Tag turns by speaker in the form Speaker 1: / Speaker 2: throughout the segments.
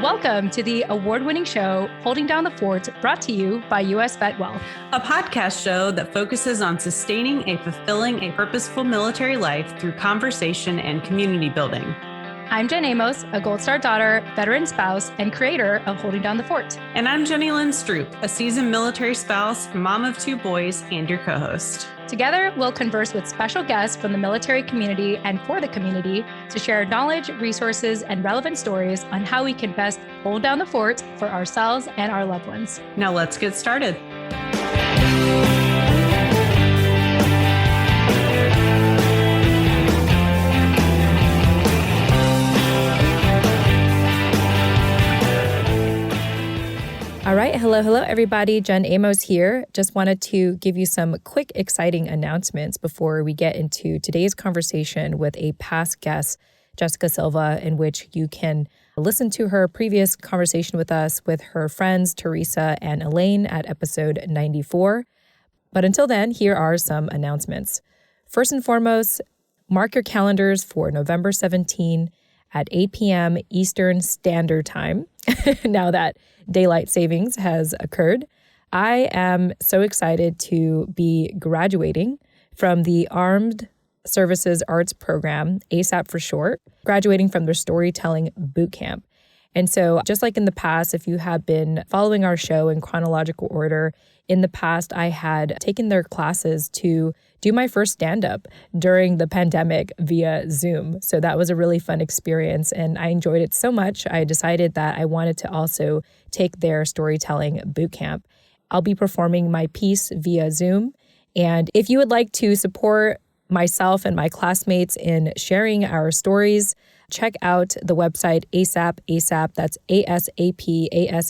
Speaker 1: Welcome to the award-winning show, Holding Down the Fort, brought to you by US Vet Wealth.
Speaker 2: A podcast show that focuses on sustaining a fulfilling, a purposeful military life through conversation and community building.
Speaker 1: I'm Jen Amos, a Gold Star daughter, veteran spouse, and creator of Holding Down the Fort.
Speaker 2: And I'm Jenny Lynn Stroop, a seasoned military spouse, mom of 2 boys, and your co-host.
Speaker 1: Together, we'll converse with special guests from the military community and for the community to share knowledge, resources, and relevant stories on how we can best hold down the fort for ourselves and our loved ones.
Speaker 2: Now let's get started.
Speaker 3: All right. Hello, everybody. Jen Amos here. Just wanted to give you some quick, exciting announcements before we get into today's conversation with a past guest, Jessica Silva, in which you can listen to her previous conversation with us with her friends, Teresa and Elaine, at episode 94. But until then, here are some announcements. First and foremost, mark your calendars for November 17 at 8 p.m. Eastern Standard Time. Now that daylight savings has occurred, I am so excited to be graduating from the Armed Services Arts Program, ASAP for short, graduating from their storytelling boot camp. And so just like in the past, if you have been following our show in chronological order, in the past, I had taken their classes to do my first stand-up during the pandemic via Zoom. So that was a really fun experience, and I enjoyed it so much, I decided that I wanted to also take their storytelling boot camp. I'll be performing my piece via Zoom, and if you would like to support myself and my classmates in sharing our stories, check out the website ASAP, that's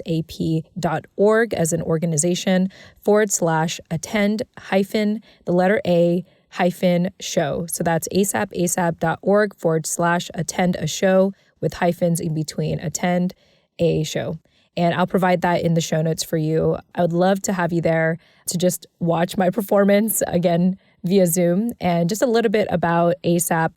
Speaker 3: ASAP.org as an organization, /attend-show. So that's ASAP.org/attend-a-show with hyphens in between, attend a show. And I'll provide that in the show notes for you. I would love to have you there to just watch my performance again via Zoom. And just a little bit about ASAP.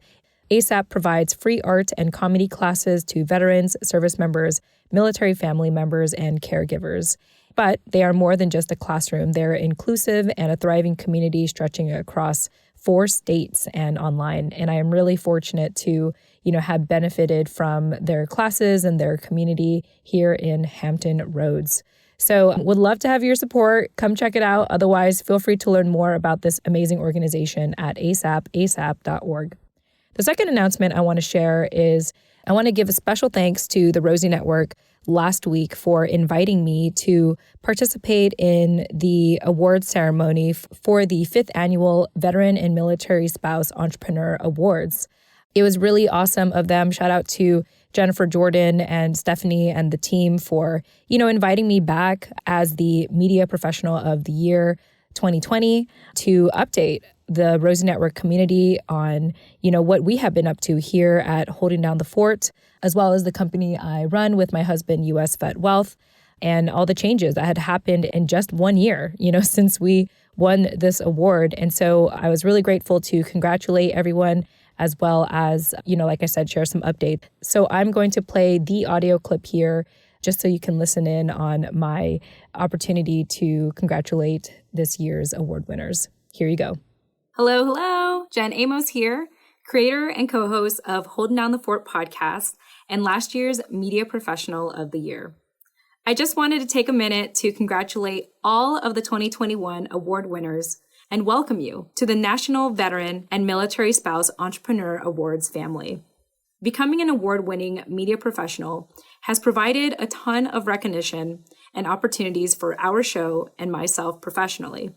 Speaker 3: ASAP provides free art and comedy classes to veterans, service members, military family members, and caregivers. But they are more than just a classroom. They're inclusive and a thriving community stretching across 4 states and online. And I am really fortunate to, have benefited from their classes and their community here in Hampton Roads. So would love to have your support. Come check it out. Otherwise, feel free to learn more about this amazing organization at asap.org. The second announcement I want to share is I want to give a special thanks to the Rosie Network last week for inviting me to participate in the award ceremony for the 5th annual Veteran and Military Spouse Entrepreneur Awards. It was really awesome of them. Shout out to Jennifer Jordan and Stephanie and the team for, inviting me back as the Media Professional of the Year 2020 to update the Rosie Network community on, what we have been up to here at Holding Down the Fort, as well as the company I run with my husband, US Vet Wealth, and all the changes that had happened in just 1 year, since we won this award. And so I was really grateful to congratulate everyone, as well as, like I said, share some updates. So I'm going to play the audio clip here just so you can listen in on my opportunity to congratulate this year's award winners. Here you go.
Speaker 4: Hello. Jen Amos here, creator and co-host of Holding Down the Fort podcast and last year's Media Professional of the Year. I just wanted to take a minute to congratulate all of the 2021 award winners and welcome you to the National Veteran and Military Spouse Entrepreneur Awards family. Becoming an award-winning media professional has provided a ton of recognition and opportunities for our show and myself professionally.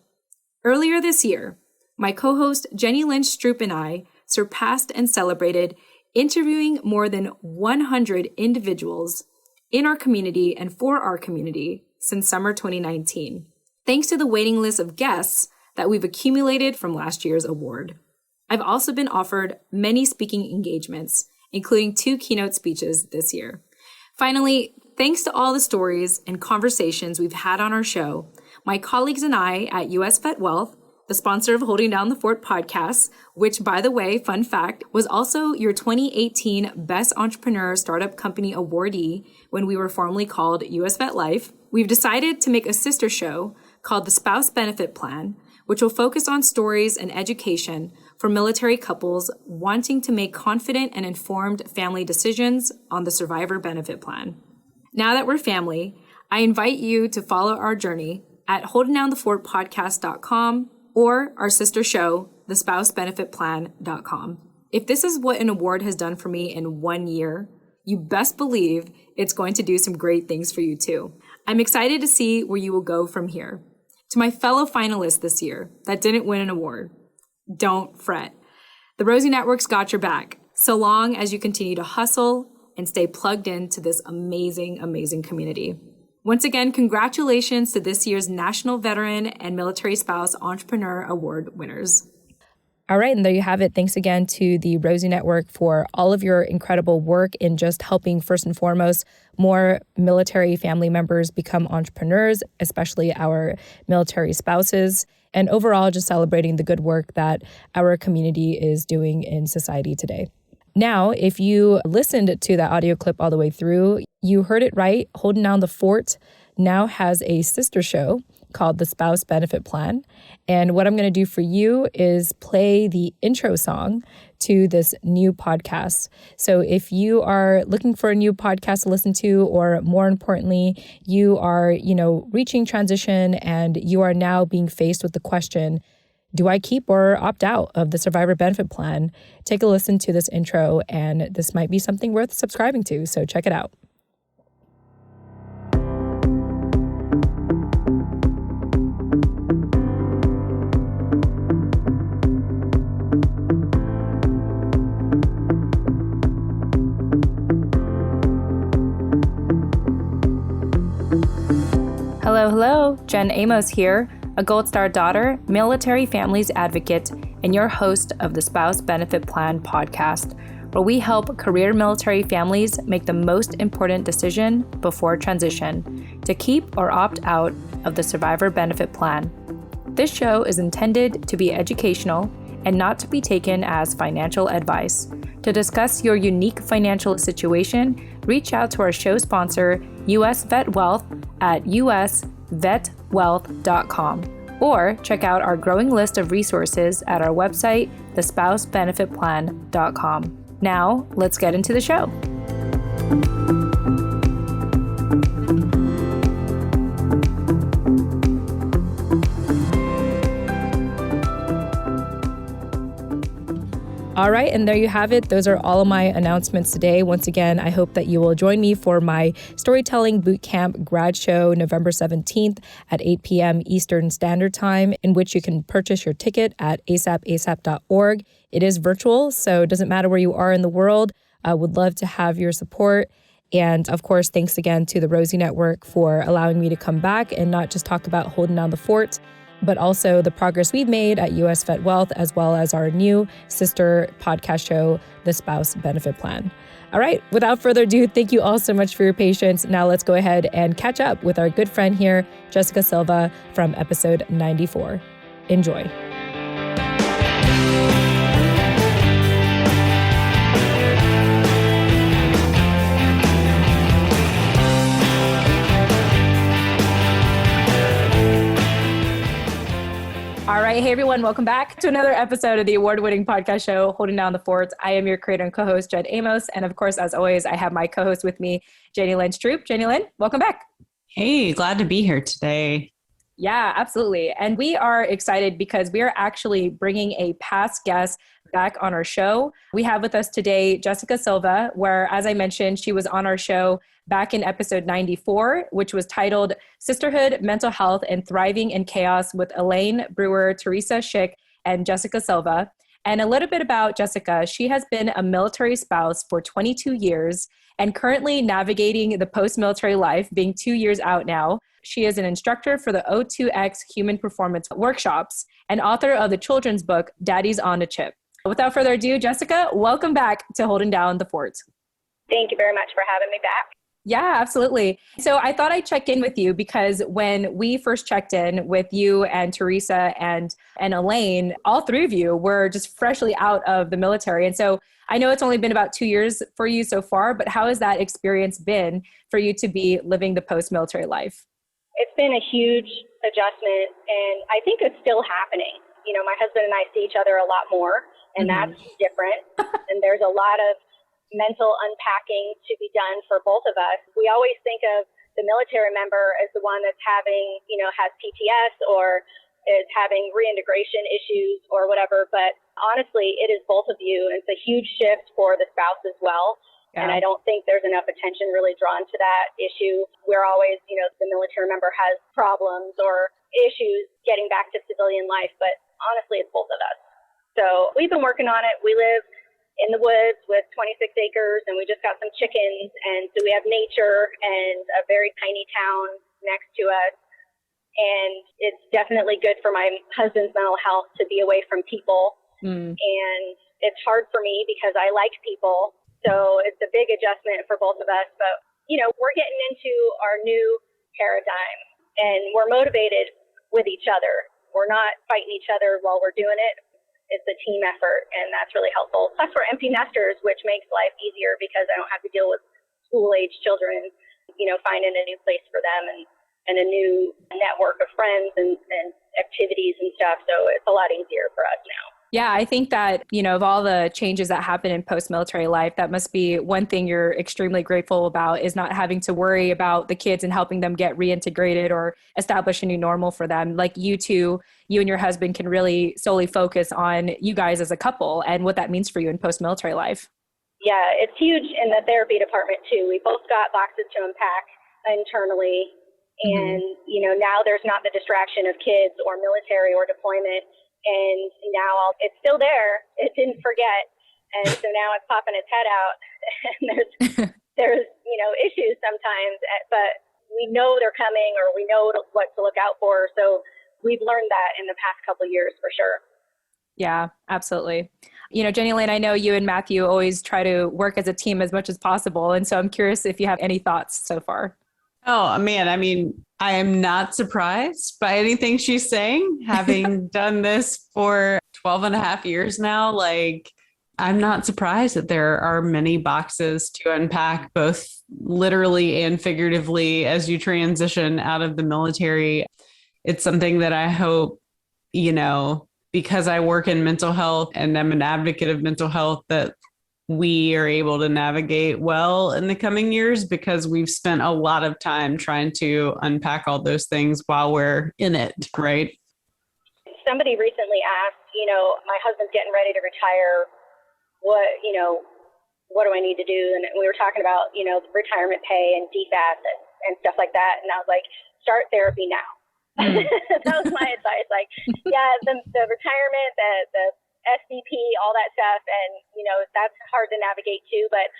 Speaker 4: Earlier this year, my co-host Jenny Lynn Stroop and I surpassed and celebrated interviewing more than 100 individuals in our community and for our community since summer 2019, thanks to the waiting list of guests that we've accumulated from last year's award. I've also been offered many speaking engagements, including 2 keynote speeches this year. Finally, thanks to all the stories and conversations we've had on our show, my colleagues and I at US Vet Wealth the sponsor of Holding Down the Fort podcast, which, by the way, fun fact, was also your 2018 Best Entrepreneur Startup Company awardee when we were formerly called US Vet Life, we've decided to make a sister show called the Spouse Benefit Plan, which will focus on stories and education for military couples wanting to make confident and informed family decisions on the Survivor Benefit Plan. Now that we're family, I invite you to follow our journey at holdingdownthefortpodcast.com or our sister show, thespousebenefitplan.com. If this is what an award has done for me in 1 year, you best believe it's going to do some great things for you too. I'm excited to see where you will go from here. To my fellow finalists this year that didn't win an award, don't fret. The Rosie Network's got your back, so long as you continue to hustle and stay plugged into this amazing, amazing community. Once again, congratulations to this year's National Veteran and Military Spouse Entrepreneur Award winners.
Speaker 3: All right, and there you have it. Thanks again to the Rosie Network for all of your incredible work in just helping, first and foremost, more military family members become entrepreneurs, especially our military spouses, and overall just celebrating the good work that our community is doing in society today. Now, if you listened to that audio clip all the way through, you heard it right. Holding Down the Fort now has a sister show called the Spouse Benefit Plan. And what I'm going to do for you is play the intro song to this new podcast. So if you are looking for a new podcast to listen to, or more importantly, you are, reaching transition and you are now being faced with the question, do I keep or opt out of the Survivor Benefit Plan? Take a listen to this intro, and this might be something worth subscribing to, so check it out. Hello, Jen Amos here, a Gold Star daughter, military families advocate, and your host of the Spouse Benefit Plan podcast, where we help career military families make the most important decision before transition, to keep or opt out of the Survivor Benefit Plan. This show is intended to be educational and not to be taken as financial advice. To discuss your unique financial situation, reach out to our show sponsor, US Vet Wealth, at usvetwealth.com, or check out our growing list of resources at our website, thespousebenefitplan.com. Now, let's get into the show. All right, and there you have it. Those are all of my announcements today. Once again, I hope that you will join me for my Storytelling Bootcamp grad show November 17th at 8 p.m. Eastern Standard Time, in which you can purchase your ticket at asapasap.org. It is virtual, so it doesn't matter where you are in the world. I would love to have your support. And of course, thanks again to the Rosie Network for allowing me to come back and not just talk about holding down the fort, but also the progress we've made at US Vet Wealth, as well as our new sister podcast show, The Spouse Benefit Plan. All right, without further ado, thank you all so much for your patience. Now let's go ahead and catch up with our good friend here, Jessica Silva, from episode 94. Enjoy. All right. Hey, everyone. Welcome back to another episode of the award-winning podcast show, Holding Down the Fort. I am your creator and co-host, Jen Amos. And of course, as always, I have my co-host with me, Jenny Lynn Stroop. Jenny Lynn, welcome back.
Speaker 2: Hey, glad to be here today.
Speaker 3: Yeah, absolutely. And we are excited because we are actually bringing a past guest back on our show. We have with us today Jessica Silva, where, as I mentioned, she was on our show back in episode 94, which was titled Sisterhood, Mental Health, and Thriving in Chaos with Elaine Brewer, Teresa Schick, and Jessica Silva. And a little bit about Jessica. She has been a military spouse for 22 years and currently navigating the post-military life, being 2 years out now. She is an instructor for the O2X Human Performance Workshops and author of the children's book, Daddy's on a Chip. Without further ado, Jessica, welcome back to Holding Down the Fort.
Speaker 5: Thank you very much for having me back.
Speaker 1: Yeah, absolutely. So I thought I'd check in with you because when we first checked in with you and Teresa and Elaine, all three of you were just freshly out of the military. And so I know it's only been about 2 years for you so far, but how has that experience been for you to be living the post-military life?
Speaker 5: It's been a huge adjustment, and I think it's still happening. You know, my husband and I see each other a lot more, and that's different. And there's a lot of mental unpacking to be done for both of us. We always think of the military member as the one that's having, has PTS or is having reintegration issues or whatever. But honestly, it is both of you. And it's a huge shift for the spouse as well. Yeah. And I don't think there's enough attention really drawn to that issue. We're always, the military member has problems or issues getting back to civilian life, but honestly, it's both of us. So we've been working on it. We live in the woods with 26 acres, and we just got some chickens, and so we have nature and a very tiny town next to us. And it's definitely good for my husband's mental health to be away from people. And it's hard for me because I like people. So it's a big adjustment for both of us, but we're getting into our new paradigm, and we're motivated with each other. We're not fighting each other while we're doing it. It's a team effort, and that's really helpful. Plus, we're empty nesters, which makes life easier because I don't have to deal with school-age children, finding a new place for them and a new network of friends and activities and stuff. So it's a lot easier for us now.
Speaker 1: Yeah, I think that, of all the changes that happen in post-military life, that must be one thing you're extremely grateful about, is not having to worry about the kids and helping them get reintegrated or establish a new normal for them. Like you and your husband can really solely focus on you guys as a couple and what that means for you in post-military life.
Speaker 5: Yeah, it's huge in the therapy department too. We both got boxes to unpack internally. And, now there's not the distraction of kids or military or deployment. And now it's still there. It didn't forget. And so now it's popping its head out. And there's issues sometimes, but we know they're coming, or we know what to look out for. So we've learned that in the past couple of years for sure.
Speaker 1: Yeah, absolutely. Jenny Lane, I know you and Matthew always try to work as a team as much as possible. And so I'm curious if you have any thoughts so far.
Speaker 2: Oh, man. I mean, I am not surprised by anything she's saying, having done this for 12 and a half years now. Like, I'm not surprised that there are many boxes to unpack, both literally and figuratively, as you transition out of the military. It's something that I hope, because I work in mental health and I'm an advocate of mental health, that we are able to navigate well in the coming years, because we've spent a lot of time trying to unpack all those things while we're in it, right?
Speaker 5: Somebody recently asked, my husband's getting ready to retire. What do I need to do? And we were talking about, retirement pay and DFAS and stuff like that. And I was like, start therapy now. That was my advice. Like, yeah, the retirement, the SDP, all that stuff. And, that's hard to navigate too, but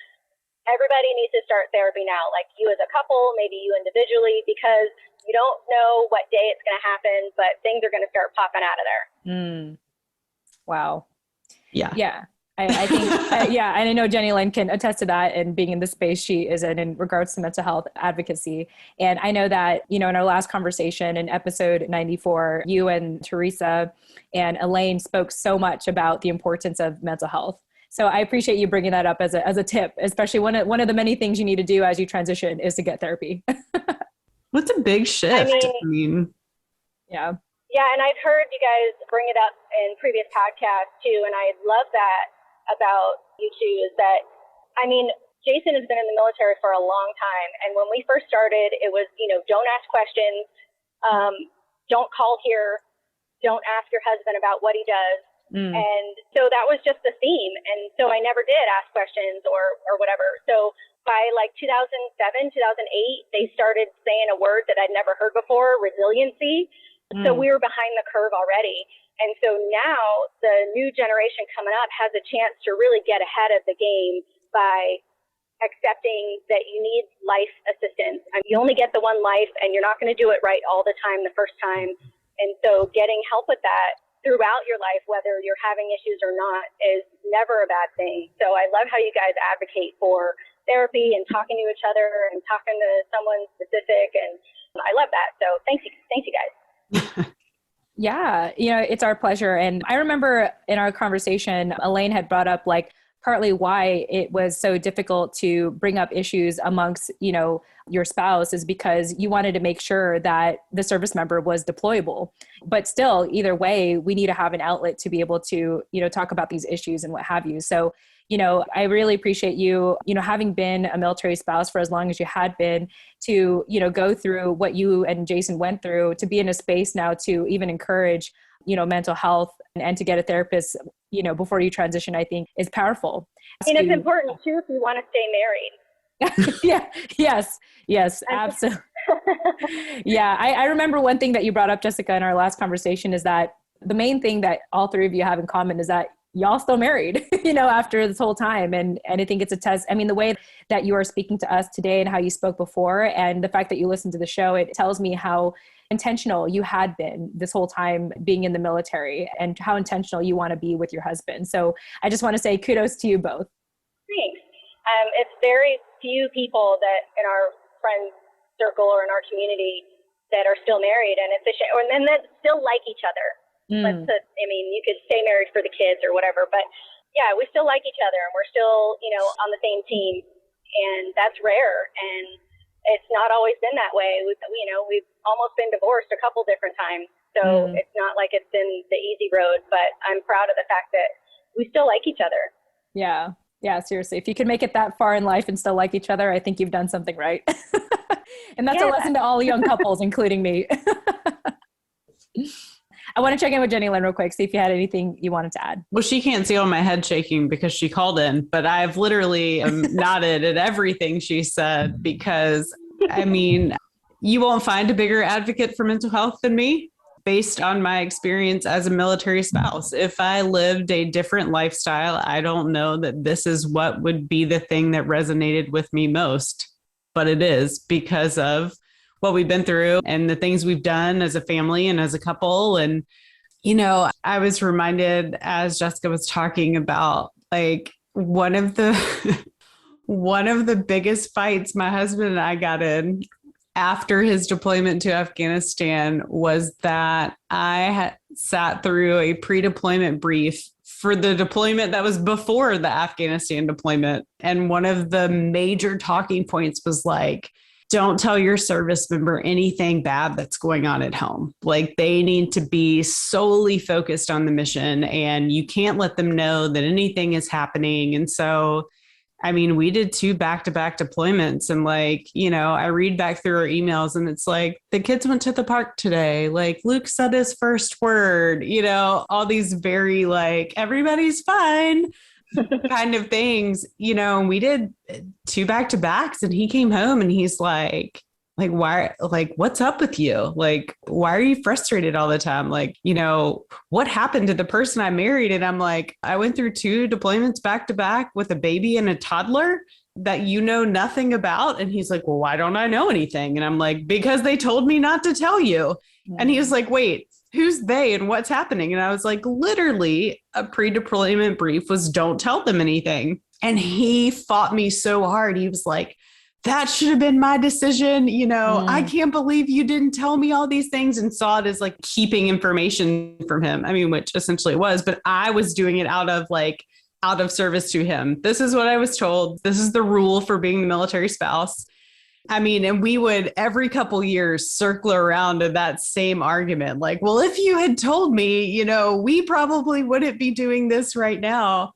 Speaker 5: everybody needs to start therapy now. Like you as a couple, maybe you individually, because you don't know what day it's going to happen, but things are going to start popping out of there.
Speaker 1: Wow.
Speaker 2: Yeah.
Speaker 1: Yeah. I think, and I know Jenny Lynn can attest to that, and being in the space she is in regards to mental health advocacy. And I know that, in our last conversation in episode 94, you and Teresa and Elaine spoke so much about the importance of mental health. So I appreciate you bringing that up as a tip, especially one of the many things you need to do as you transition is to get therapy.
Speaker 2: What's a big shift?
Speaker 1: Yeah.
Speaker 5: Yeah. And I've heard you guys bring it up in previous podcasts too. And I love that about you two, is that, Jason has been in the military for a long time. And when we first started, it was, don't ask questions, don't call here, don't ask your husband about what he does. And so that was just the theme. And so I never did ask questions or whatever. So by like 2007, 2008, they started saying a word that I'd never heard before, resiliency. So we were behind the curve already. And so now the new generation coming up has a chance to really get ahead of the game by accepting that you need life assistance. You only get the one life, and you're not going to do it right all the time the first time. And so getting help with that throughout your life, whether you're having issues or not, is never a bad thing. So I love how you guys advocate for therapy and talking to each other and talking to someone specific. And I love that. So thanks you guys.
Speaker 1: Yeah, it's our pleasure. And I remember in our conversation, Elaine had brought up like partly why it was so difficult to bring up issues amongst, your spouse is because you wanted to make sure that the service member was deployable. But still, either way, we need to have an outlet to be able to, talk about these issues and what have you. So, I really appreciate you, having been a military spouse for as long as you had been to, go through what you and Jason went through, to be in a space now to even encourage, mental health and to get a therapist, before you transition, I think is powerful.
Speaker 5: And it's important too, if you want to stay married.
Speaker 1: Yeah. Yes, absolutely. Yeah. I remember one thing that you brought up, Jessica, in our last conversation is that the main thing that all three of you have in common is that y'all still married, after this whole time. And I think it's a test. I mean, the way that you are speaking to us today and how you spoke before, and the fact that you listened to the show, it tells me how intentional you had been this whole time being in the military and how intentional you want to be with your husband. So I just want to say kudos to you both.
Speaker 5: Thanks. It's very few people that in our friend circle or in our community that are still married, and it's a shame, and then that still like each other. You could stay married for the kids or whatever, but yeah, we still like each other and we're still, on the same team, and that's rare. And it's not always been that way. We've almost been divorced a couple different times. So it's not like it's been the easy road, but I'm proud of the fact that we still like each other.
Speaker 1: Yeah. Yeah, seriously. If you can make it that far in life and still like each other, I think you've done something right. And that's a lesson to all young couples, including me. I want to check in with Jenny Lynn real quick, see if you had anything you wanted to add.
Speaker 2: Well, she can't see all my head shaking because she called in, but I've literally nodded at everything she said because, you won't find a bigger advocate for mental health than me based on my experience as a military spouse. If I lived a different lifestyle, I don't know that this is what would be the thing that resonated with me most, but it is because of what we've been through and the things we've done as a family and as a couple. And, I was reminded as Jessica was talking about, like, one of the biggest fights my husband and I got in after his deployment to Afghanistan was that I had sat through a pre-deployment brief for the deployment that was before the Afghanistan deployment. And one of the major talking points was like, don't tell your service member anything bad that's going on at home. Like, they need to be solely focused on the mission and you can't let them know that anything is happening. And so, we did 2 back-to-back deployments and I read back through our emails and it's like, the kids went to the park today. Like, Luke said his first word, all these very everybody's fine kind of things, and we did 2 back-to-backs and he came home and he's like, why, what's up with you? Like, why are you frustrated all the time? What happened to the person I married? And I'm like, I went through 2 deployments back-to-back with a baby and a toddler that nothing about. And he's like, well, why don't I know anything? And I'm like, because they told me not to tell you. Mm-hmm. And he was like, wait, who's they and what's happening? And I was like, literally a pre-deployment brief was don't tell them anything. And he fought me so hard. He was like, that should have been my decision. I can't believe you didn't tell me all these things, and saw it as like keeping information from him. Which essentially it was, but I was doing it out of service to him. This is what I was told. This is the rule for being the military spouse. And we would every couple years circle around to that same argument. Like, well, if you had told me, we probably wouldn't be doing this right now.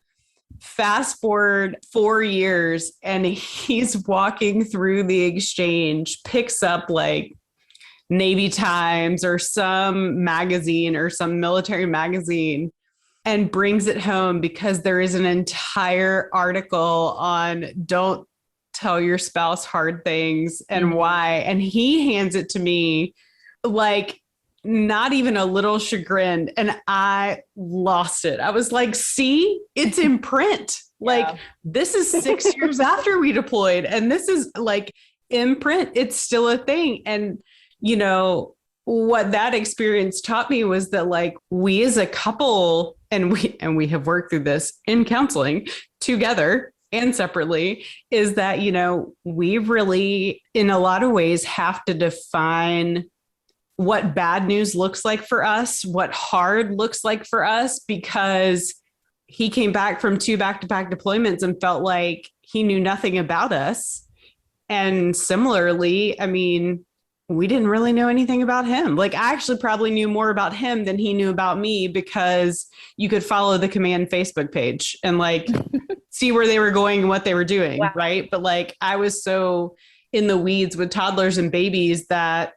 Speaker 2: Fast forward 4 years and he's walking through the exchange, picks up like Navy Times or some magazine or some military magazine and brings it home because there is an entire article on don't tell your spouse hard things and why. And he hands it to me like not even a little chagrined. And I lost it. I was like, see, it's in print. Like, this is 6 years after we deployed. And this is like in print. It's still a thing. And, what that experience taught me was that like we as a couple, and we have worked through this in counseling together. and separately, is that, we really, in a lot of ways, have to define what bad news looks like for us, what hard looks like for us, because he came back from 2 back-to-back deployments and felt like he knew nothing about us. And similarly, I mean, we didn't really know anything about him. Like, I actually probably knew more about him than he knew about me, because you could follow the command Facebook page and like see where they were going and what they were doing.
Speaker 5: Wow.
Speaker 2: Right. But like, I was so in the weeds with toddlers and babies that,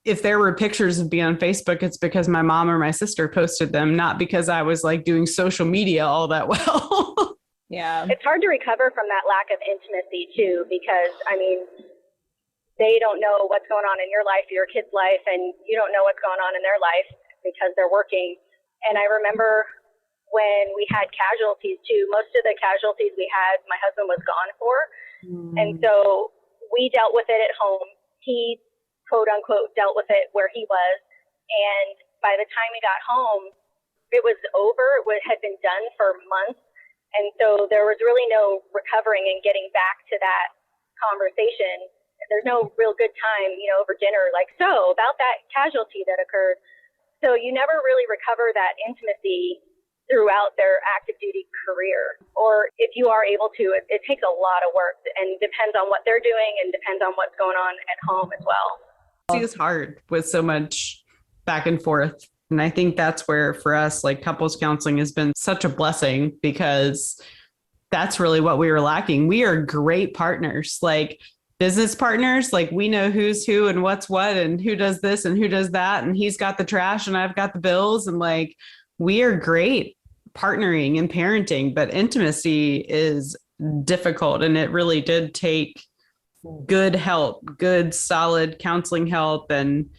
Speaker 2: if there were pictures of me on Facebook, it's because my mom or my sister posted them, not because I was like doing social media all that well.
Speaker 1: Yeah.
Speaker 5: It's hard to recover from that lack of intimacy too, because I mean, they don't know what's going on in your life, your kid's life, and you don't know what's going on in their life because they're working. And I remember when we had casualties too, most of the casualties we had, my husband was gone for. And so we dealt with it at home. He, quote unquote, dealt with it where he was. And by the time he got home, it was over. It had been done for months. And so there was really no recovering and getting back to that conversation. There's no real good time, over dinner, like, so about that casualty that occurred. So you never really recover that intimacy throughout their active duty career. Or if you are able to, it takes a lot of work and depends on what they're doing and depends on what's going on at home as well.
Speaker 2: It's hard with so much back and forth. And I think that's where for us, like, couples counseling has been such a blessing, because that's really what we were lacking. We are great partners, like business partners. Like, we know who's who and what's what and who does this and who does that. And he's got the trash and I've got the bills. And like, we are great partnering and parenting, but intimacy is difficult. And it really did take good help, good, solid counseling help. And,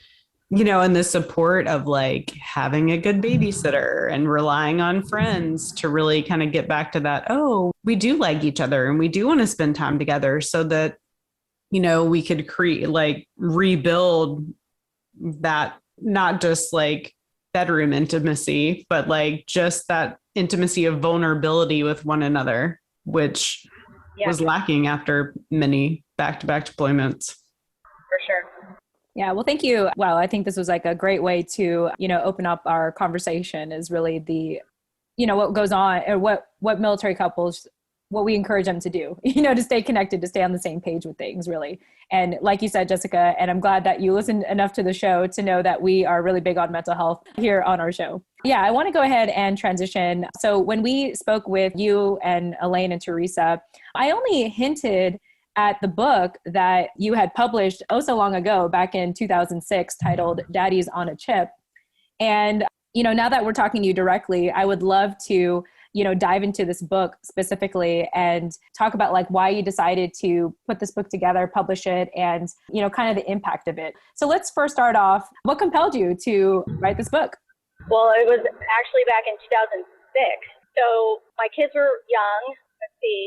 Speaker 2: and the support of like having a good babysitter and relying on friends to really kind of get back to that. Oh, we do like each other and we do want to spend time together, so that, we could rebuild that, not just like bedroom intimacy, but like just that intimacy of vulnerability with one another, which was lacking after many back-to-back deployments.
Speaker 5: For sure.
Speaker 1: Yeah, well, thank you. Wow, I think this was like a great way to, open up our conversation, is really the, what goes on, or what military couples, what we encourage them to do, to stay connected, to stay on the same page with things, really. And like you said, Jessica, and I'm glad that you listened enough to the show to know that we are really big on mental health here on our show. Yeah, I want to go ahead and transition. So when we spoke with you and Elaine and Teresa, I only hinted at the book that you had published so long ago, back in 2006, titled Daddy's on a Chip. And, now that we're talking to you directly, I would love to, dive into this book specifically and talk about like why you decided to put this book together, publish it, and, kind of the impact of it. So let's first start off. What compelled you to write this book?
Speaker 5: Well, it was actually back in 2006. So my kids were young, 10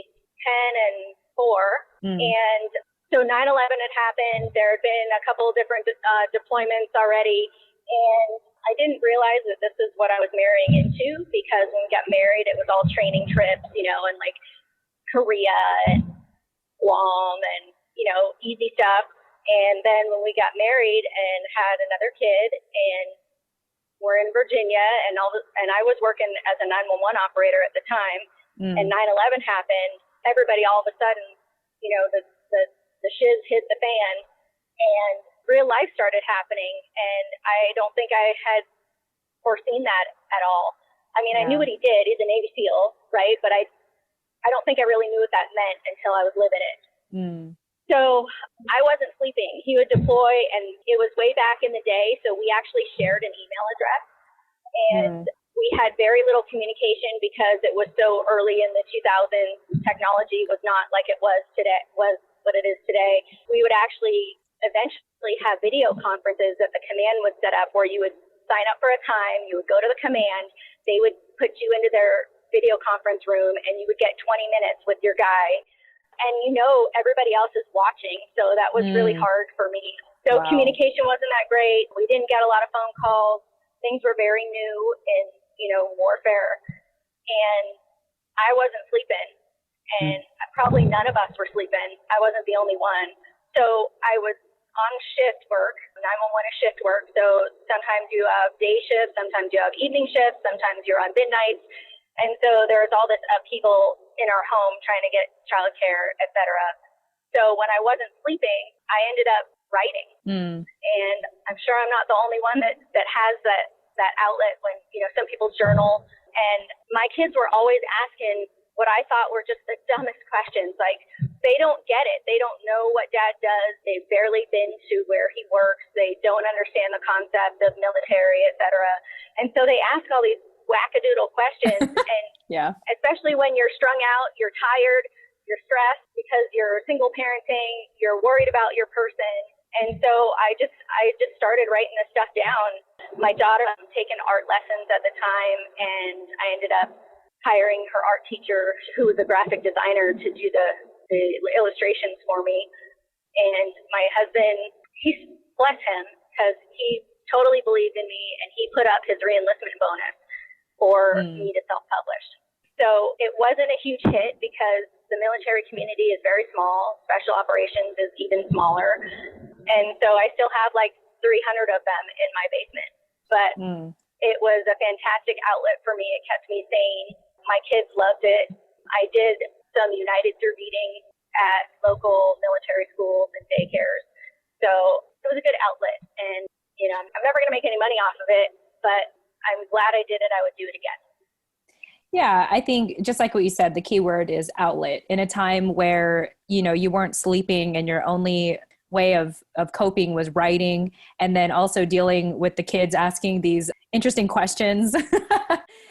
Speaker 5: and 4. And so 9/11 had happened. There had been a couple of different deployments already. And I didn't realize that this is what I was marrying into, because when we got married, it was all training trips, and like Korea and Guam and, easy stuff. And then when we got married and had another kid, and we're in Virginia, and I was working as a 911 operator at the time, and 9/11 happened, everybody all of a sudden, the shiz hit the fan, and real life started happening. And I don't think I had foreseen that at all. I mean, I knew what he did. He's a Navy SEAL, right? But I don't think I really knew what that meant until I was living it. So I wasn't sleeping. He would deploy, and it was way back in the day. So we actually shared an email address, and we had very little communication because it was so early in the 2000s. Technology was not like it was today, was what it is today. We would actually eventually have video conferences that the command would set up, where you would sign up for a time, you would go to the command, they would put you into their video conference room, and you would get 20 minutes with your guy. And everybody else is watching, so that was really hard for me. So communication wasn't that great. We didn't get a lot of phone calls. Things were very new in, warfare. And I wasn't sleeping. and probably none of us were sleeping. I wasn't the only one. So I was on shift work. 911 is shift work. So sometimes you have day shifts, sometimes you have evening shifts, sometimes you're on midnights. And so there was all this upheaval in our home trying to get childcare, et cetera. So when I wasn't sleeping, I ended up writing. And I'm sure I'm not the only one that has that outlet when, some people journal. And my kids were always asking what I thought were just the dumbest questions. Like, they don't get it. They don't know what dad does. They've barely been to where he works. They don't understand the concept of military, et cetera. And so they ask all these wackadoodle questions. And especially when you're strung out, you're tired, you're stressed because you're single parenting, you're worried about your person. And so I just started writing this stuff down. My daughter was taking art lessons at the time, and I ended up hiring her art teacher, who was a graphic designer, to do the illustrations for me. And my husband, bless him, because he totally believed in me, and he put up his reenlistment bonus for me to self-publish. So it wasn't a huge hit because the military community is very small. Special operations is even smaller. And so I still have like 300 of them in my basement. But it was a fantastic outlet for me. It kept me sane. My kids loved it. I did some United Through Reading at local military schools and daycares. So it was a good outlet. And, I'm never going to make any money off of it, but I'm glad I did it. I would do it again.
Speaker 1: Yeah, I think just like what you said, the key word is outlet. In a time where, you weren't sleeping and your only way of coping was writing, and then also dealing with the kids asking these interesting questions.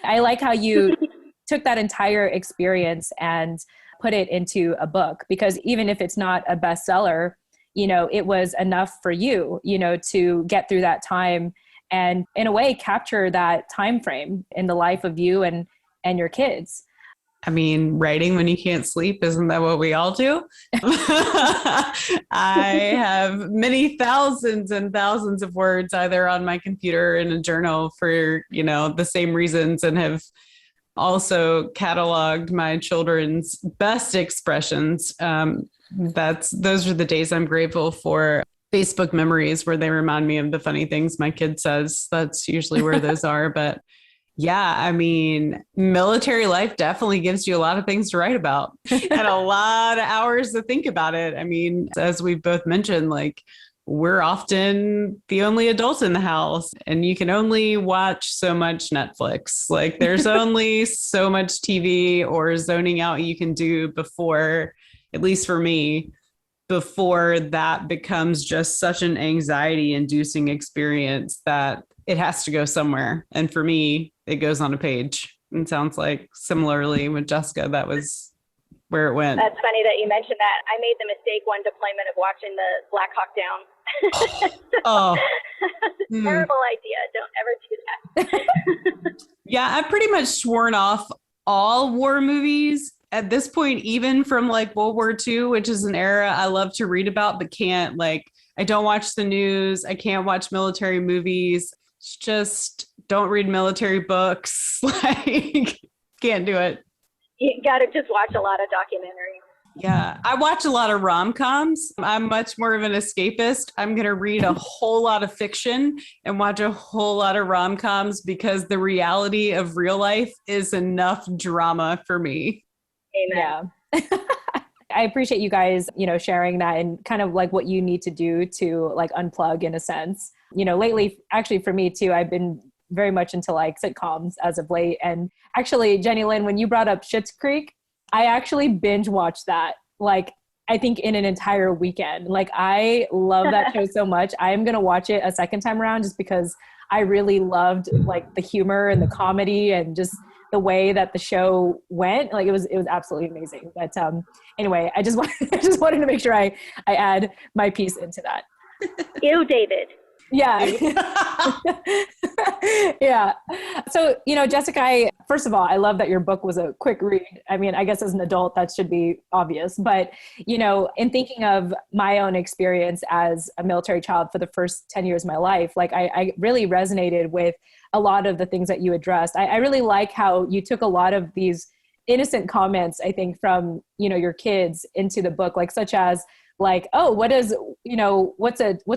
Speaker 1: I like how you took that entire experience and put it into a book, because even if it's not a bestseller, it was enough for you, to get through that time and in a way capture that time frame in the life of you and your kids.
Speaker 2: I mean, writing when you can't sleep, isn't that what we all do? I have many thousands and thousands of words either on my computer in a journal for, the same reasons, and have also cataloged my children's best expressions. Those are the days I'm grateful for. Facebook memories where they remind me of the funny things my kid says. That's usually where those are. But yeah, I mean, military life definitely gives you a lot of things to write about and a lot of hours to think about it. I mean, as we've both mentioned, like, we're often the only adult in the house, and you can only watch so much Netflix. Like, there's only so much TV or zoning out you can do before, at least for me, before that becomes just such an anxiety-inducing experience that it has to go somewhere. And for me, it goes on a page. And sounds like similarly with Jessica, that was where it went.
Speaker 5: That's funny that you mentioned that. I made the mistake one deployment of watching the Black Hawk Down. Terrible idea. Don't ever do that.
Speaker 2: Yeah, I've pretty much sworn off all war movies at this point, even from like World War II, which is an era I love to read about, but can't, like, I don't watch the news. I can't watch military movies. It's just don't read military books. Like, can't do it.
Speaker 5: You got to just watch a lot of documentaries.
Speaker 2: Yeah, I watch a lot of rom-coms. I'm much more of an escapist. I'm going to read a whole lot of fiction and watch a whole lot of rom-coms because the reality of real life is enough drama for me.
Speaker 5: Amen.
Speaker 1: Yeah. I appreciate you guys, sharing that and kind of like what you need to do to like unplug in a sense. Lately, actually for me too, I've been very much into like sitcoms as of late. And actually, Jenny Lynn, when you brought up Schitt's Creek, I actually binge watched that, like, I think in an entire weekend. Like, I love that show so much. I am going to watch it a second time around just because I really loved like the humor and the comedy and just the way that the show went. Like, it was absolutely amazing. But anyway, I just wanted to make sure I add my piece into that.
Speaker 5: Ew, David.
Speaker 1: Yeah. Yeah. So, Jessica, first of all, I love that your book was a quick read. I mean, I guess as an adult, that should be obvious. But, in thinking of my own experience as a military child for the first 10 years of my life, like I really resonated with a lot of the things that you addressed. I really like how you took a lot of these innocent comments, I think, from, your kids into the book, like such as like, oh, what's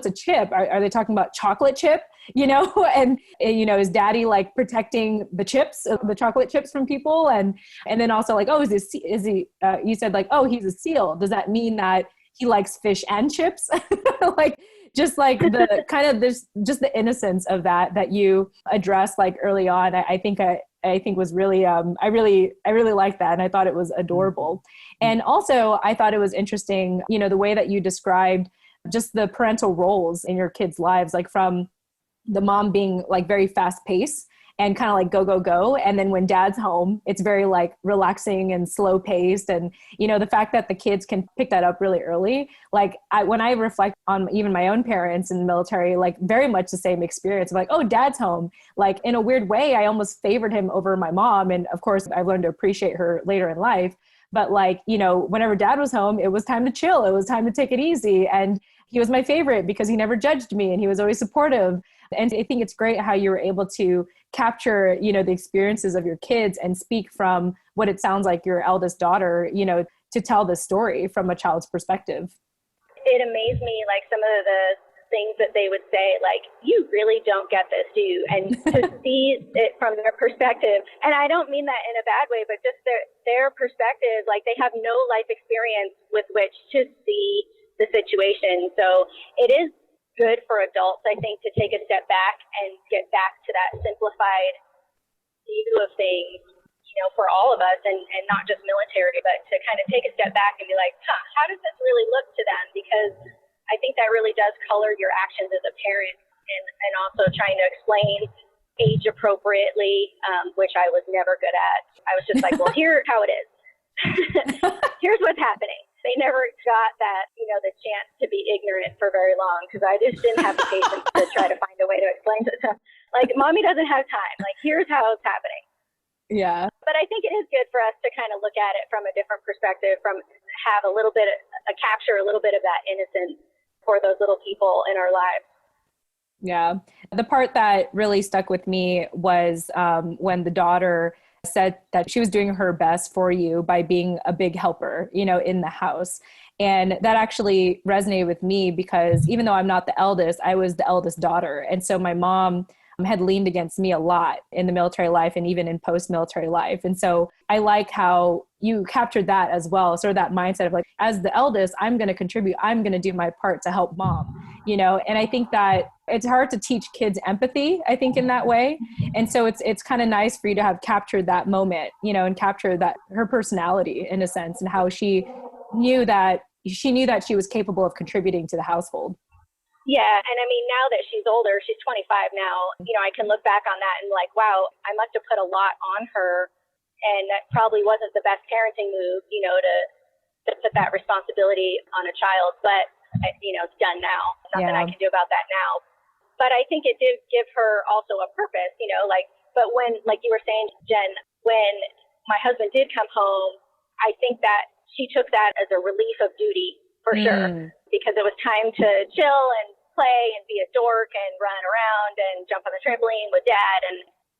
Speaker 1: a chip? Are they talking about chocolate chip? And is daddy like protecting the chips, the chocolate chips from people? And then also like, oh, is he, you said like, oh, he's a seal. Does that mean that he likes fish and chips? Like, just like the kind of this, just the innocence of that you addressed like early on, I think was really, I really liked that. And I thought it was adorable. And also I thought it was interesting, the way that you described just the parental roles in your kids' lives, like from the mom being like very fast paced and kind of like go, go, go. And then when dad's home, it's very like relaxing and slow paced. And, the fact that the kids can pick that up really early. Like when I reflect on even my own parents in the military, like very much the same experience of like, oh, dad's home. Like in a weird way, I almost favored him over my mom. And of course I've learned to appreciate her later in life. But like, whenever dad was home, it was time to chill. It was time to take it easy. And he was my favorite because he never judged me and he was always supportive. And I think it's great how you were able to capture, the experiences of your kids and speak from what it sounds like your eldest daughter, to tell the story from a child's perspective.
Speaker 5: It amazed me, like some of the things that they would say, like, you really don't get this, do you? And to see it from their perspective, and I don't mean that in a bad way, but just their perspective, like they have no life experience with which to see the situation. So it is good for adults, I think, to take a step back and get back to that simplified view of things, for all of us and not just military, but to kind of take a step back and be like, how does this really look to them? Because I think that really does color your actions as a parent and also trying to explain age appropriately, which I was never good at. I was just like, well, here's how it is. Here's what's happening. They never got that, the chance to be ignorant for very long because I just didn't have the patience to try to find a way to explain to them. Like, mommy doesn't have time. Like, here's how it's happening.
Speaker 1: Yeah.
Speaker 5: But I think it is good for us to kind of look at it from a different perspective, have a little bit, capture a little bit of that innocence for those little people in our lives.
Speaker 1: Yeah. The part that really stuck with me was when the daughter said that she was doing her best for you by being a big helper, in the house. And that actually resonated with me because even though I'm not the eldest, I was the eldest daughter. And so my mom had leaned against me a lot in the military life and even in post-military life. And so I like how you captured that as well. Sort of that mindset of like, as the eldest, I'm going to contribute. I'm going to do my part to help mom, and I think that it's hard to teach kids empathy, I think, in that way. And so it's kind of nice for you to have captured that moment, and capture that her personality in a sense and how she knew that she was capable of contributing to the household.
Speaker 5: Yeah. And I mean, now that she's older, she's 25 now, I can look back on that and like, wow, I must have put a lot on her. And that probably wasn't the best parenting move, to put that responsibility on a child. But, it's done now. Nothing I can do about that now. But I think it did give her also a purpose, but when, like you were saying, Jen, when my husband did come home, I think that she took that as a relief of duty for sure, because it was time to chill and play and be a dork and run around and jump on the trampoline with dad.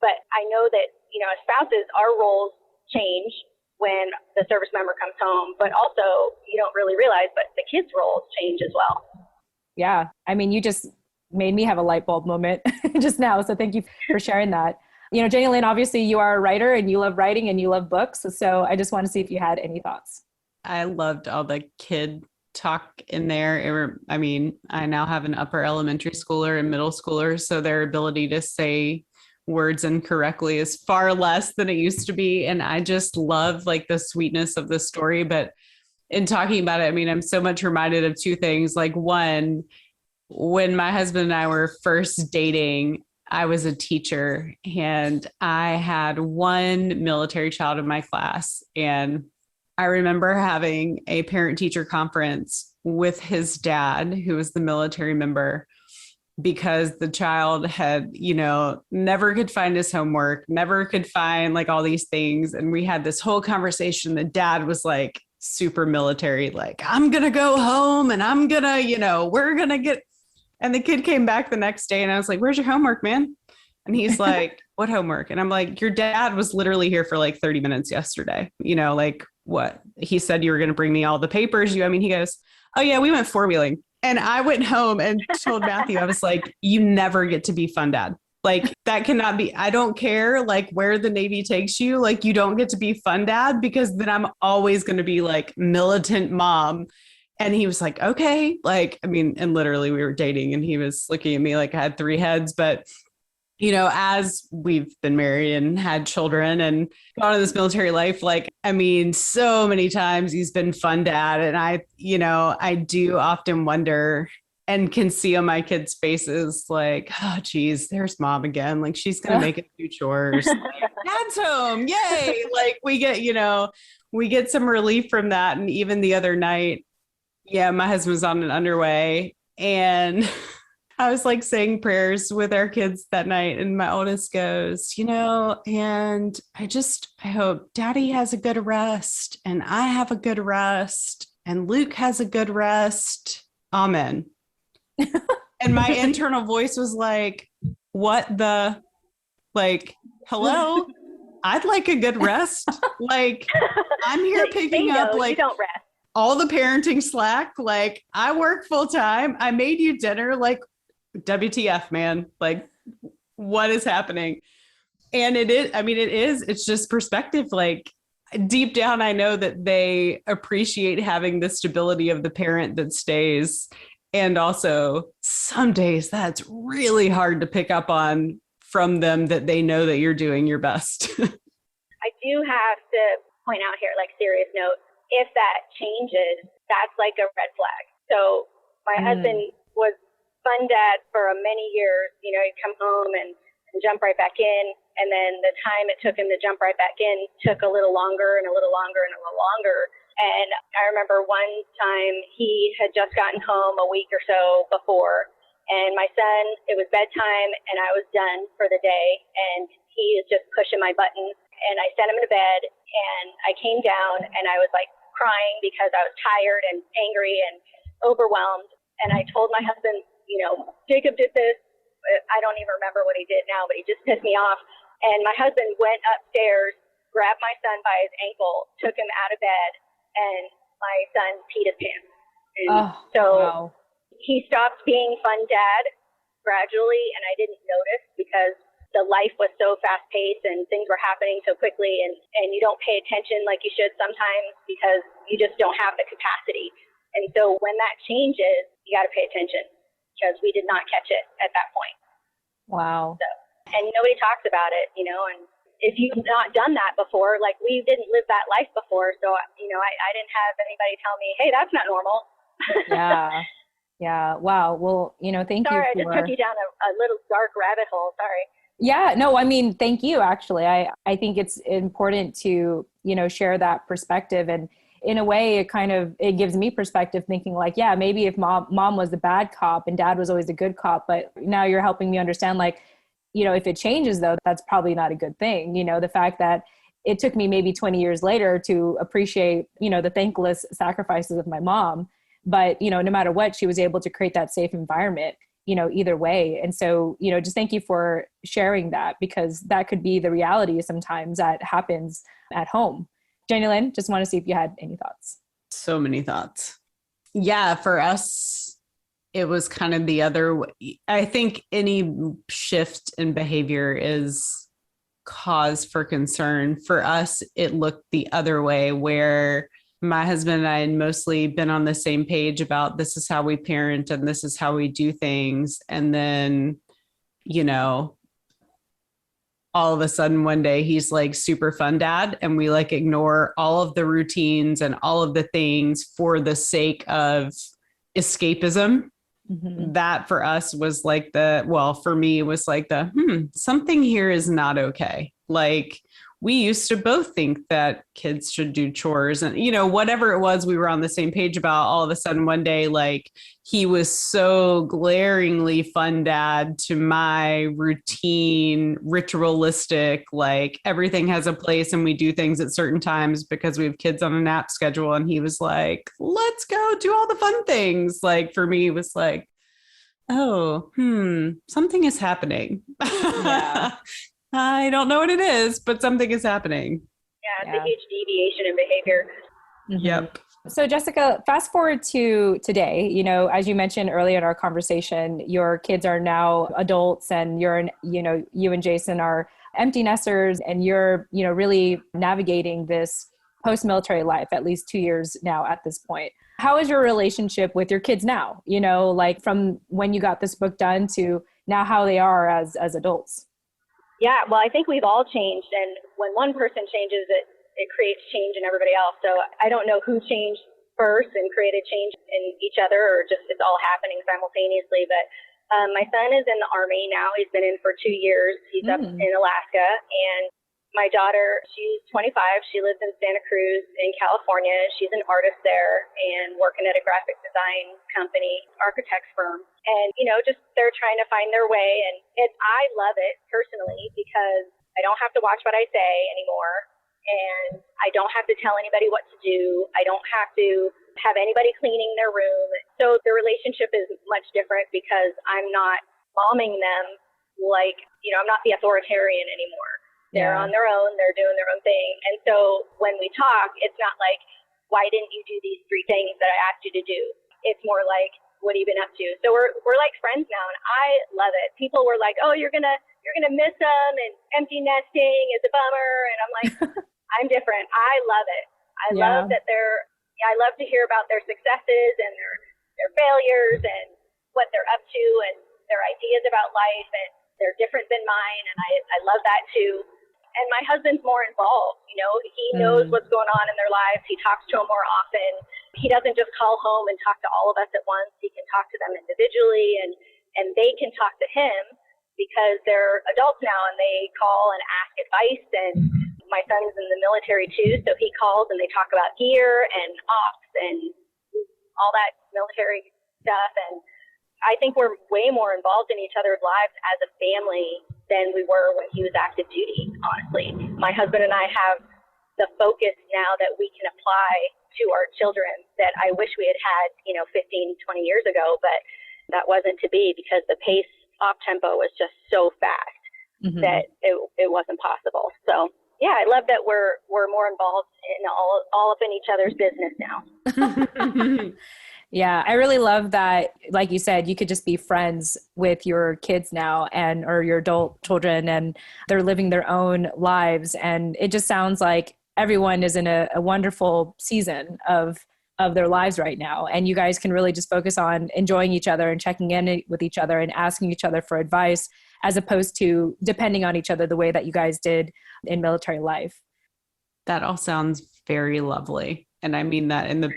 Speaker 5: But I know that, as spouses, our roles change when the service member comes home, but also you don't really realize, but the kids' roles change as well.
Speaker 1: Yeah. I mean, you just made me have a light bulb moment just now. So thank you for sharing that. Jenny Lynn, obviously you are a writer and you love writing and you love books. So I just want to see if you had any thoughts.
Speaker 2: I loved all the kid talk in there. I now have an upper elementary schooler and middle schooler, so their ability to say words incorrectly is far less than it used to be. And I just love like the sweetness of the story. But in talking about it, I'm so much reminded of two things. Like one, when my husband and I were first dating, I was a teacher and I had one military child in my class. And I remember having a parent-teacher conference with his dad, who was the military member, because the child had, never could find his homework, never could find like all these things. And we had this whole conversation. The dad was like super military, like, I'm going to go home and I'm going to, we're going to get, and the kid came back the next day and I was like, where's your homework, man? And he's like, what homework? And I'm like, your dad was literally here for like 30 minutes yesterday. You know, like what? He said you were going to bring me all the papers. He goes, oh yeah, we went four-wheeling. And I went home and told Matthew, I was like, you never get to be fun dad. Like that cannot be, I don't care like where the Navy takes you. Like you don't get to be fun dad because then I'm always going to be like militant mom. And he was like, okay. Like, I mean, and literally we were dating and he was looking at me like I had three heads, but you know, as we've been married and had children and gone into this military life, like, I mean, so many times he's been fun dad. And I do often wonder and can see on my kids' faces, like, oh, geez, there's mom again. Like, she's going to make it do chores. Like, dad's home. Yay. Like, we get some relief from that. And even the other night, yeah, my husband was on an underway and I was like saying prayers with our kids that night. And my oldest goes, and I hope daddy has a good rest and I have a good rest and Luke has a good rest. Amen. And my internal voice was like, what the, like, hello, I'd like a good rest. Like, I'm here picking up like,
Speaker 5: you don't rest.
Speaker 2: All the parenting slack. Like, I work full time. I made you dinner. Like, WTF, man. Like, what is happening? And it's just perspective. Like, deep down, I know that they appreciate having the stability of the parent that stays. And also, some days that's really hard to pick up on from them, that they know that you're doing your best.
Speaker 5: I do have to point out here, like, serious note, if that changes, that's like a red flag. So my husband was fun dad for many years. He'd come home and jump right back in. And then the time it took him to jump right back in took a little longer and a little longer and a little longer. And I remember one time he had just gotten home a week or so before, and my son, it was bedtime and I was done for the day, and he is just pushing my buttons, and I sent him to bed, and I came down and I was like crying because I was tired and angry and overwhelmed. And I told my husband, Jacob did this. I don't even remember what he did now, but he just pissed me off. And my husband went upstairs, grabbed my son by his ankle, took him out of bed, and my son peed his pants. And he stopped being fun dad gradually, and I didn't notice because the life was so fast paced and things were happening so quickly, and you don't pay attention like you should sometimes because you just don't have the capacity. And so when that changes, you got to pay attention because we did not catch it at that point.
Speaker 1: Wow.
Speaker 5: So, and nobody talks about it, and if you've not done that before, like we didn't live that life before. So, I didn't have anybody tell me, hey, that's not normal.
Speaker 1: Yeah. Yeah. Wow. Well, thank you.
Speaker 5: Sorry, I just took you down a little dark rabbit hole. Sorry.
Speaker 1: Yeah, no, I mean, thank you. Actually, I think it's important to, share that perspective. And in a way, it gives me perspective, thinking like, yeah, maybe if mom was the bad cop and dad was always a good cop, but now you're helping me understand, like, if it changes though, that's probably not a good thing. The fact that it took me maybe 20 years later to appreciate, the thankless sacrifices of my mom. But, no matter what, she was able to create that safe environment, either way. And so, just thank you for sharing that, because that could be the reality sometimes that happens at home. Jenny Lynn, just want to see if you had any thoughts.
Speaker 2: So many thoughts. Yeah, for us, it was kind of the other way. I think any shift in behavior is cause for concern. For us, it looked the other way, where my husband and I had mostly been on the same page about this is how we parent and this is how we do things. And then, all of a sudden one day he's like super fun dad, and we like ignore all of the routines and all of the things for the sake of escapism. Mm-hmm. That for us was like for me was like something here is not okay. Like, we used to both think that kids should do chores and, whatever it was we were on the same page about. All of a sudden one day, like, he was so glaringly fun dad to my routine, ritualistic, like everything has a place and we do things at certain times because we have kids on a nap schedule. And he was like, let's go do all the fun things. Like, for me, it was like, oh, something is happening.
Speaker 1: Yeah.
Speaker 2: I don't know what it is, but something is happening.
Speaker 5: Yeah, it's a huge deviation in behavior.
Speaker 2: Yep.
Speaker 1: So Jessica, fast forward to today, as you mentioned earlier in our conversation, your kids are now adults and you and Jason are empty nesters and you're, really navigating this post-military life, at least 2 years now at this point. How is your relationship with your kids now? Like from when you got this book done to now how they are as adults?
Speaker 5: Yeah, well, I think we've all changed. And when one person changes, it creates change in everybody else. So I don't know who changed first and created change in each other or just it's all happening simultaneously. But my son is in the Army now. He's been in for 2 years. He's up in Alaska. And my daughter, she's 25. She lives in Santa Cruz in California. She's an artist there and working at a graphic design company, architect's firm. And, just they're trying to find their way. And I love it personally because I don't have to watch what I say anymore. And I don't have to tell anybody what to do. I don't have to have anybody cleaning their room. So the relationship is much different because I'm not momming them like, I'm not the authoritarian anymore. They're on their own. They're doing their own thing. And so when we talk, it's not like, why didn't you do these 3 things that I asked you to do? It's more like, what have you been up to? So we're like friends now, and I love it. People were like, oh, you're gonna miss them, and empty nesting is a bummer. And I'm like, I'm different. I love it. I love that I love to hear about their successes and their failures and what they're up to and their ideas about life, and they're different than mine. And I love that too. And my husband's more involved. He knows what's going on in their lives. He talks to them more often. He doesn't just call home and talk to all of us at once. He can talk to them individually, and they can talk to him because they're adults now and they call and ask advice. And my son's in the military too, so he calls and they talk about gear and ops and all that military stuff. And I think we're way more involved in each other's lives as a family than we were when he was active duty, honestly. My husband and I have the focus now that we can apply to our children that I wish we had had, 15, 20 years ago, but that wasn't to be because the pace op tempo was just so fast that it wasn't possible. So yeah, I love that we're more involved in all up in each other's business now.
Speaker 1: Yeah, I really love that. Like you said, you could just be friends with your kids now or your adult children, and they're living their own lives. And it just sounds like everyone is in a wonderful season of their lives right now. And you guys can really just focus on enjoying each other and checking in with each other and asking each other for advice, as opposed to depending on each other the way that you guys did in military life.
Speaker 2: That all sounds very lovely. And I mean that in the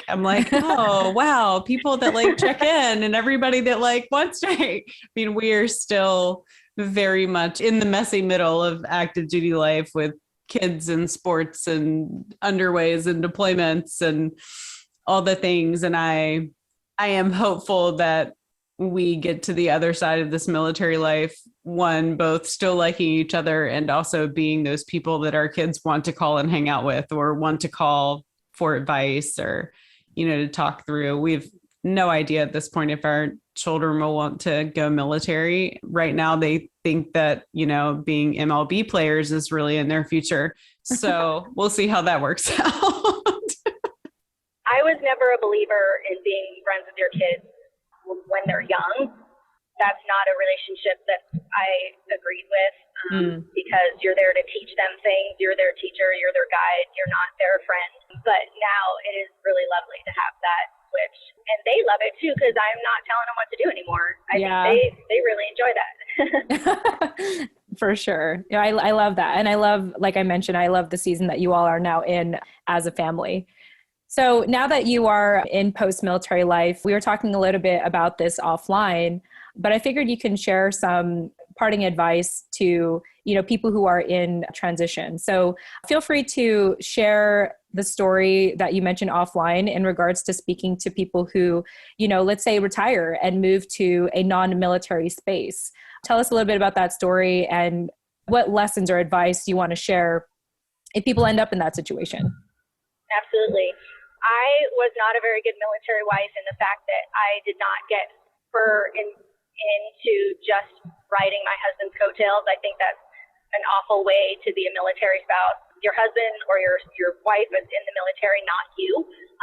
Speaker 2: I'm like, oh, wow, people that check in and everybody that wants to. I mean, we are still very much in the messy middle of active duty life with kids and sports and underways and deployments and all the things. And I am hopeful that we get to the other side of this military life, one, both still liking each other and also being those people that our kids want to call and hang out with or want to call for advice or, to talk through. We have no idea at this point if our children will want to go military. Right now, they think that, being MLB players is really in their future. So we'll see how that works out.
Speaker 5: I was never a believer in being friends with your kids when they're young. That's not a relationship that I agreed with because you're there to teach them things. You're their teacher. You're their guide. You're not their friend. But now it is really lovely to have that switch. And they love it too because I'm not telling them what to do anymore. I think they really enjoy that.
Speaker 1: For sure. I love that. And I love, like I mentioned, I love the season that you all are now in as a family. So now that you are in post-military life, we were talking a little bit about this offline, but I figured you can share some parting advice to, people who are in transition. So feel free to share the story that you mentioned offline in regards to speaking to people who, let's say retire and move to a non-military space. Tell us a little bit about that story and what lessons or advice you want to share if people end up in that situation.
Speaker 5: Absolutely. I was not a very good military wife in the fact that I did not get into just riding my husband's coattails. I think that's an awful way to be a military spouse. Your husband or your wife is in the military, not you.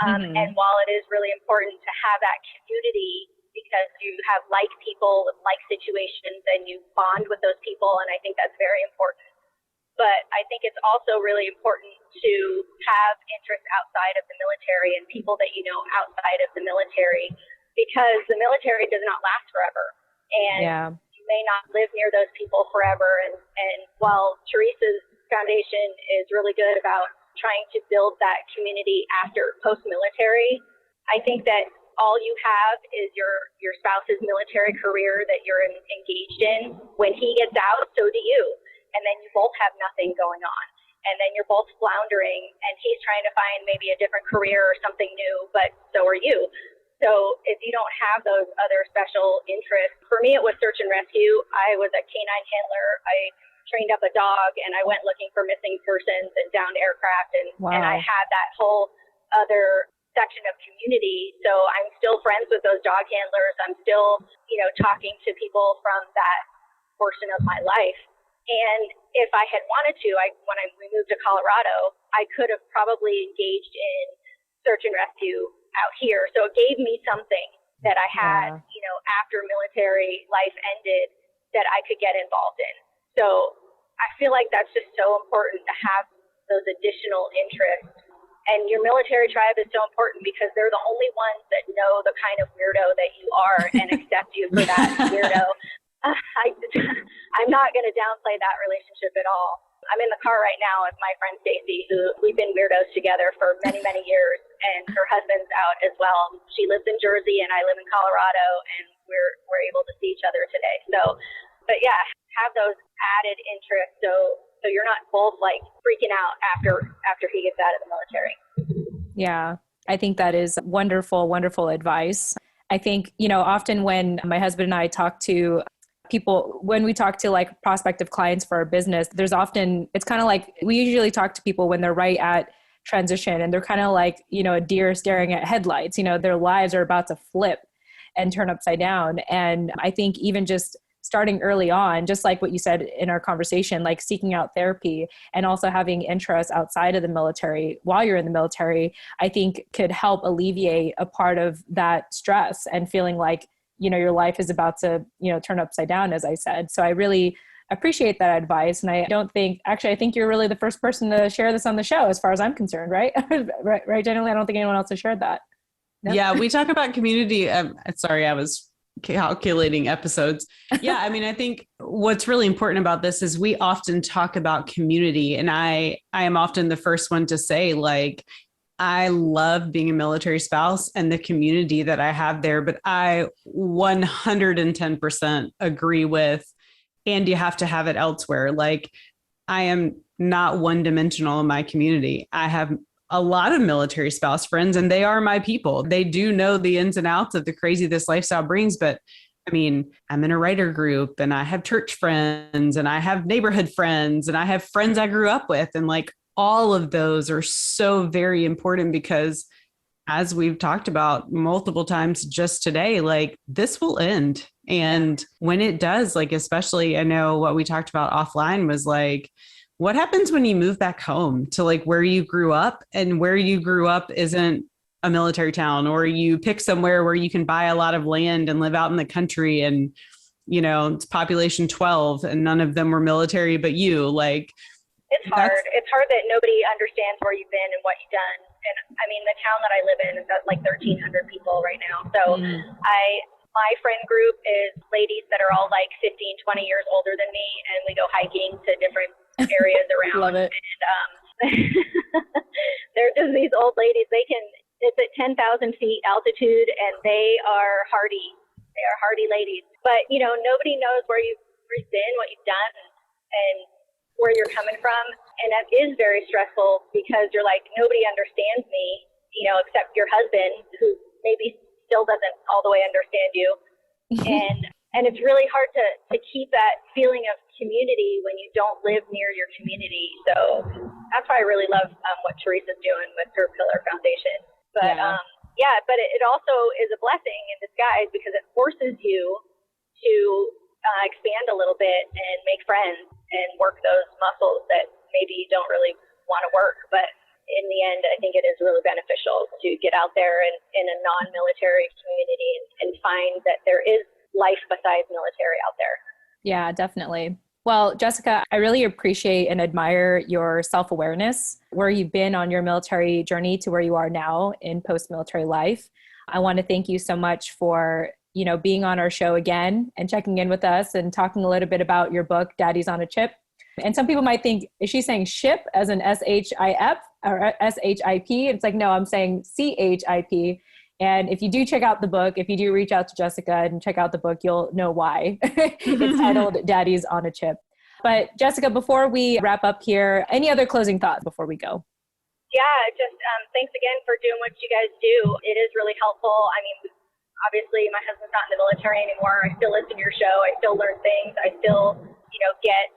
Speaker 5: And while it is really important to have that community because you have like people with like situations and you bond with those people, and I think that's very important. But I think it's also really important to have interests outside of the military and people that you know outside of the military, because the military does not last forever. And you may not live near those people forever. And while Teresa's foundation is really good about trying to build that community after post-military, I think that all you have is your spouse's military career that you're engaged in. When he gets out, so do you. And then you both have nothing going on. And then you're both floundering, and he's trying to find maybe a different career or something new, but so are you. So if you don't have those other special interests, for me it was search and rescue. I was a canine handler. I trained up a dog, and I went looking for missing persons and downed aircraft, and I had that whole other section of community. So I'm still friends with those dog handlers. I'm still, talking to people from that portion of my life. And if I had wanted to, when we moved to Colorado, I could have probably engaged in search and rescue out here. So it gave me something that I had, after military life ended that I could get involved in. So I feel like that's just so important to have those additional interests. And your military tribe is so important because they're the only ones that know the kind of weirdo that you are and accept you for that weirdo. I'm not going to downplay that relationship at all. I'm in the car right now with my friend Stacy, who we've been weirdos together for many, many years, and her husband's out as well. She lives in Jersey and I live in Colorado, and we're able to see each other today. So, but yeah, have those added interests so you're not both like freaking out after he gets out of the military.
Speaker 1: Yeah, I think that is wonderful, wonderful advice. I think, often when my husband and I talk to people, when we talk to like prospective clients for our business, it's kind of like we usually talk to people when they're right at transition and they're kind of like, a deer staring at headlights. Their lives are about to flip and turn upside down. And I think even just starting early on, just like what you said in our conversation, like seeking out therapy and also having interests outside of the military while you're in the military, I think could help alleviate a part of that stress and feeling like, your life is about to, turn upside down, as I said. So I really appreciate that advice. And I think you're really the first person to share this on the show, as far as I'm concerned, right? right, Generally, I don't think anyone else has shared that. No?
Speaker 2: Yeah, we talk about community. Sorry, I was calculating episodes. Yeah, I think what's really important about this is we often talk about community. And I am often the first one to say, like, I love being a military spouse and the community that I have there, but I 110% agree with, and you have to have it elsewhere. Like, I am not one-dimensional in my community. I have a lot of military spouse friends, and they are my people. They do know the ins and outs of the crazy this lifestyle brings. But I'm in a writer group, and I have church friends, and I have neighborhood friends, and I have friends I grew up with. And like, all of those are so very important because, as we've talked about multiple times just today, like, this will end. And when it does, like, especially, I know what we talked about offline was like, what happens when you move back home to like where you grew up, and where you grew up isn't a military town, or you pick somewhere where you can buy a lot of land and live out in the country, and, it's population 12 and none of them were military, but you, like,
Speaker 5: it's hard. It's hard that nobody understands where you've been and what you've done. And the town that I live in is at like 1,300 people right now. So my friend group is ladies that are all like 15, 20 years older than me, and we go hiking to different areas around.
Speaker 1: Love it.
Speaker 5: And they're just these old ladies. It's at 10,000 feet altitude, and they are hardy. They are hardy ladies. But nobody knows where you've been, what you've done, and where you're coming from. And that is very stressful because you're like, nobody understands me, except your husband, who maybe still doesn't all the way understand you. And it's really hard to keep that feeling of community when you don't live near your community. So that's why I really love what Teresa's doing with her Pillar Foundation. But yeah, but it also is a blessing in disguise because it forces you to expand a little bit and make friends and work those muscles that maybe you don't really want to work. But in the end, I think it is really beneficial to get out there and in a non-military community and find that there is life besides military out there.
Speaker 1: Yeah, definitely. Well, Jessica, I really appreciate and admire your self-awareness, where you've been on your military journey to where you are now in post-military life. I want to thank you so much for, being on our show again and checking in with us and talking a little bit about your book, Daddy's on a Chip. And some people might think, is she saying ship as in SHIP or SHIP? It's like, no, I'm saying CHIP. And if you do check out the book, if you do reach out to Jessica and check out the book, you'll know why. It's titled Daddy's on a Chip. But Jessica, before we wrap up here, any other closing thoughts before we go?
Speaker 5: Yeah, just thanks again for doing what you guys do. It is really helpful. I mean, obviously my husband's not in the military anymore. I still listen to your show. I still learn things. I still, get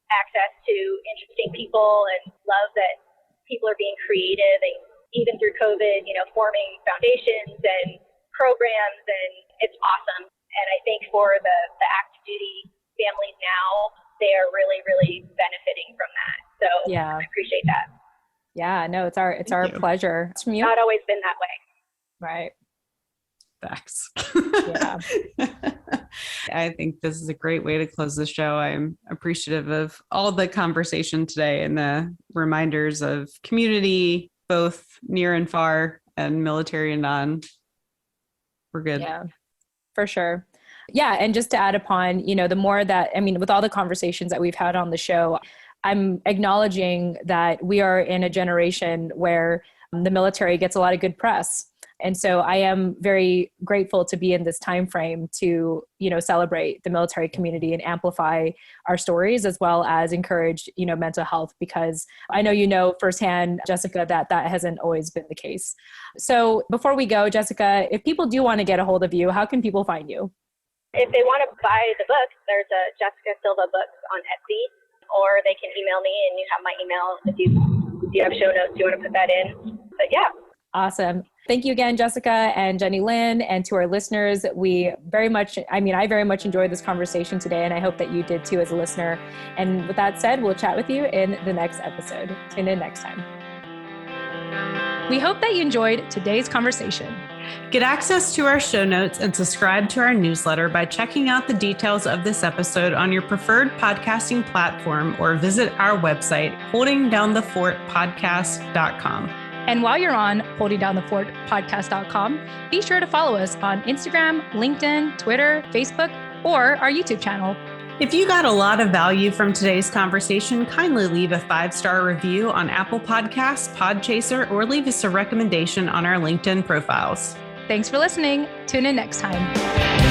Speaker 5: access to interesting people and love that people are being creative and even through COVID, forming foundations and programs, and it's awesome. And I think for the active duty families now, they are really, really benefiting from that. So
Speaker 1: yeah.
Speaker 5: I appreciate that.
Speaker 1: Yeah, no, it's our pleasure. It's from you.
Speaker 5: Not always been that way.
Speaker 1: Right.
Speaker 2: Facts.
Speaker 1: Yeah.
Speaker 2: I think this is a great way to close the show. I'm appreciative of all the conversation today and the reminders of community, both near and far and military and non. We're good.
Speaker 1: Yeah, for sure. Yeah. And just to add upon, the more that, with all the conversations that we've had on the show, I'm acknowledging that we are in a generation where the military gets a lot of good press. And so I am very grateful to be in this time frame to, celebrate the military community and amplify our stories, as well as encourage, mental health, because I know firsthand, Jessica, that hasn't always been the case. So before we go, Jessica, if people do want to get a hold of you, how can people find you?
Speaker 5: If they want to buy the book, there's a Jessica Silva books on Etsy, or they can email me, and you have my email if you have show notes, you want to put that in. But yeah.
Speaker 1: Awesome. Thank you again, Jessica and Jenny Lynn, and to our listeners. I very much enjoyed this conversation today, and I hope that you did too as a listener. And with that said, we'll chat with you in the next episode. Tune in next time.
Speaker 3: We hope that you enjoyed today's conversation.
Speaker 2: Get access to our show notes and subscribe to our newsletter by checking out the details of this episode on your preferred podcasting platform, or visit our website, holdingdownthefortpodcast.com.
Speaker 3: And while you're on holdingdownthefortpodcast.com, be sure to follow us on Instagram, LinkedIn, Twitter, Facebook, or our YouTube channel.
Speaker 2: If you got a lot of value from today's conversation, kindly leave a 5-star review on Apple Podcasts, Podchaser, or leave us a recommendation on our LinkedIn profiles.
Speaker 3: Thanks for listening. Tune in next time.